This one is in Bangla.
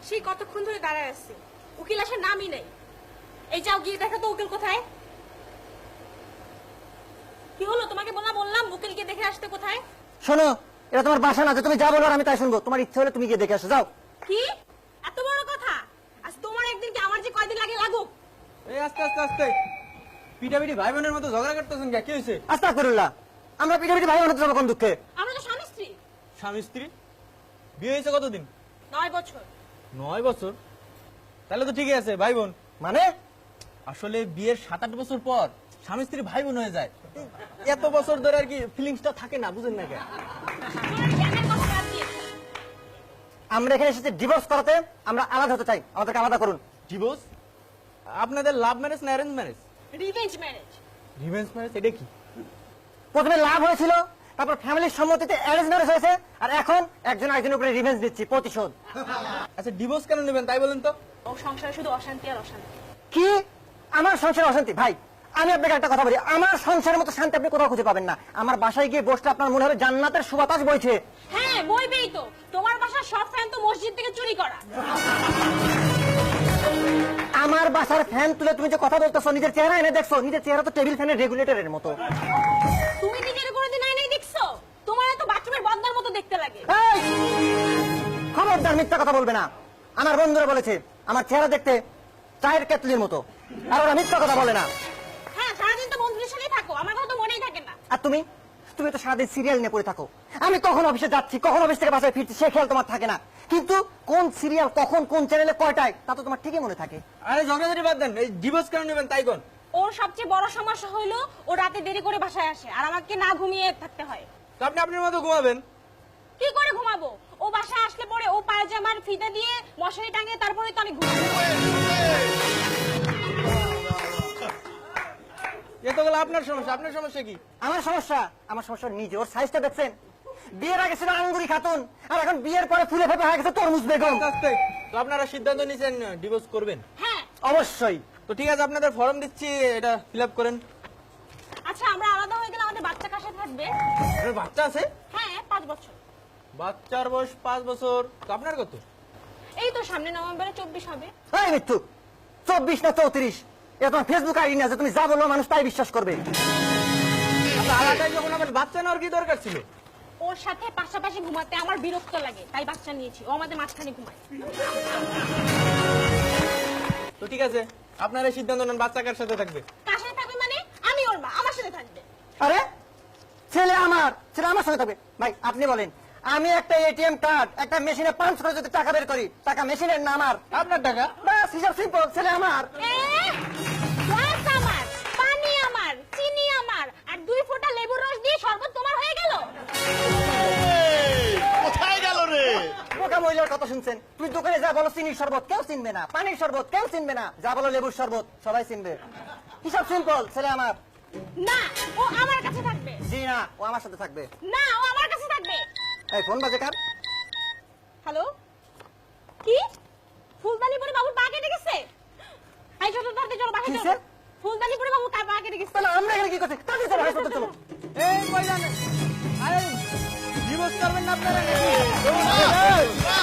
সেই কতক্ষণ ধরে দাঁড়ায় আছি, উকিল আসার নামই নেই। এই যাও গিয়ে দেখো তো উকিল কোথায়। কি হলো, তোমাকে বললাম উকিলকে দেখে আসতে। কোথায়? শোনো, এটা তোমার বাসা না যে তুমি যা বলো আর আমি তাই শুনবো। তোমার ইচ্ছে হলে তুমি গিয়ে দেখে আসো, যাও। কি এত বড় কথা? আজ তোমার একদিন কি আমার যে কয়দিন লাগে লাগুক। এই আস্তে আস্তে আস্তে পিটাপিটি ভাই বোনের মতো ঝগড়া করতেছেন কি হয়েছে? আস্তাগফিরুল্লাহ, আমরা পিঠাপিঠি ভাই বোনের জন্য কোন দুঃখে? আমরা তো স্বামী স্ত্রী। স্বামী স্ত্রী? বিয়ে হয়েছে কতদিন? 9 বছর। 9 বছর? তাহলে তো ঠিকই আছে, ভাই বোন। মানে আসলে বিয়ের 7-8 বছর পর স্বামী স্ত্রী ভাই বোন হয়ে যায়। এত বছর ধরে আর কি ফিলিংসটা থাকে না, বুঝেন না কেন? তোমার জ্ঞানের কথা বাদ দিয়ে আমরা এখানে এসেছি ডিভোর্স করাতে। আমরা আলাদা হতে চাই, আমাদেরকে আলাদা করুন। ডিভোর্স? আপনাদের লাভ ম্যারেজ না arrange marriage? Revenge marriage. Revenge marriage এটা কি? প্রথমে লাভ হয়েছিল, তারপর ফ্যামিলির সম্মতিতে অ্যারেঞ্জ ম্যারেজ হয়েছে, আর এখন একজন আরেকজনের উপরে রিভেঞ্জ দিচ্ছি, প্রতিশোধ। আচ্ছা ডিভোর্স কেন নেবেন তাই বলেন তো? ও সংসারে শুধু অশান্তি আর অশান্তি। কি আমার সংসারে অশান্তি? ভাই আমি আপনাকে একটা কথা বলি, আমার সংসারের মতো শান্তি আপনি কোথাও খুঁজে পাবেন না। আমার বাসায় গিয়ে বসলে আপনার মনে হবে জান্নাতের সুবাতাস বইছে। হ্যাঁ বইবেই তো, তোমার বাসার সব ফ্যান তো মসজিদ থেকে চুরি করা। আমার বাসার ফ্যান তুলে তুমি যে কথা বলতেছো, নিজের চেহারা এনে দেখছো? নিজের চেহারা তো টেবিল ফ্যানের রেগুলেটরের মতো। তুমি নিজের কোনোদিন আয়নায় দেখছো? তোমার তো বাথরুমের বদনার মতো দেখতে লাগে। এই, খবরদার মিথ্যা কথা বলবে না। আমার বন্ধুরা বলেছে আমার চেহারা দেখতে চায়ের কেতলির মতো, আর ওরা মিথ্যা কথা বলে না। হ্যাঁ সারাদিন তো বন্ধুদের সাথেই থাকো, আমার কথা তো মনেই থাকে না। আর তুমি তুমি তো সারাদিন সিরিয়াল নিয়ে পড়ে থাকো। আমি কখন অফিসে যাচ্ছি, কখন অফিস থেকে বাসায় ফিরছি, সে খেয়াল তোমার থাকে না। কিন্তু কোন সিরিয়াল কখন কোন চ্যানেলে কয়টায় তা তো তোমার ঠিকই মনে থাকে। আরে ঝগড়াঝাটি বাদ দেন, এই ডিভোর্স কেন নেবেন তাই কোন? ওর সবচেয়ে বড় সমস্যা হইলো ও রাতে দেরি করে বাসায় আসে আর আমাকে না ঘুমিয়ে থাকতে হয়। তো আপনি আপনার মতো ঘুমাবেন। কি করে ঘুমাবো? ও বাসায় আসলে পরে ও পায়জামার ফিতা দিয়ে মশারি টাঙিয়ে তারপরে তো আমি ঘুমাবো। এত গেল আপনার সমস্যা, আপনার সমস্যা কি? আমার সমস্যা নিজে। ওর সাইজটা দেখছেন? বিয়ের আগে ছিল আঙ্গুরি খাতুন, আর এখন বিয়ের পরে ফুলে ফেপে হয়ে গেছে তরমুজ বেগম। আস্তে আস্তে। তো আপনারা সিদ্ধান্ত নিয়েছেন ডিভোর্স করবেন? হ্যাঁ অবশ্যই। তো ঠিক আছে, আপনাদের ফর্ম দিচ্ছি, এটা ফিল আপ করেন। আচ্ছা আমরা আলাদা হয়ে গেলে আমাদের বাচ্চা কাছে থাকবে? আপনার বাচ্চা আছে? হ্যাঁ 5 বছর। বাচ্চার বয়স 5 বছর। তো আপনার কত? এই তো সামনে নভেম্বরে 24 হবে। এই মৃত্যু 24 না 34? এটা তোমার ফেসবুক আইডি না যে তুমি যা বললো মানুষ তাই বিশ্বাস করবে। আপনার আলাদাই যখন আমার বাচ্চা নেওয়ার কি দরকার ছিল? ওর সাথে পাশাপাশি ঘুমাতে আমার বিরক্ত লাগে, তাই বাচ্চা নিয়েছি। ও আমাদের মাঝখানে ঘুমায়। তো ঠিক আছে, আপনারা সিদ্ধান্ত নেন বাচ্চা কার সাথে থাকবে। কার সাথে থাকবে মানে? আমি ওর মা, আমার সাথে থাকবে। আরে ছেলে আমার সঙ্গে থাকবে। ভাই আপনি বলেন, আমি একটা এটিএম কার্ড একটা মেশিনে পাঞ্চ করে যদি টাকা বের করি, টাকা মেশিনের না আমার? আপনার টাকা? বাস হিসাব সিম্পল, ছেলে আমার। গ্লাস আমার, পানি আমার, চিনি আমার, আর 2 ফোঁটা লেবুর রস দিয়ে শরবত তোমার হয়ে গেল। কোথায় গেল রে? বোকা মহিলার কথা শুনছেন? তুই দোকানে যা বলো চিনির শরবত কেউ চিনবে না, পানির শরবত কেউ চিনবে না, যা বলো লেবুর শরবত সবাই চিনবে। হিসাব সিম্পল, ছেলে আমার। না, ও আমার কাছে থাকবে। জি না, ও আমার সাথে থাকবে। না, ও আমার কাছে থাকবে। এই ফোন বাজে কার? হ্যালো, কি ফুলদানিপুরে বাবুর পা কেটে গেছে? এই চলো তাড়াতাড়ি চলো, বাসায় কিসে? চলো। ফুলদানিপুরে বাবুর পা কেটে গেছে। তাহলে আমরা এখানে কি করছি? তাড়াতাড়ি চলো, হাসপাতালে চলো। এই কই জানেন? আরে ডিভোর্স করবেন না আপনারা? না, না,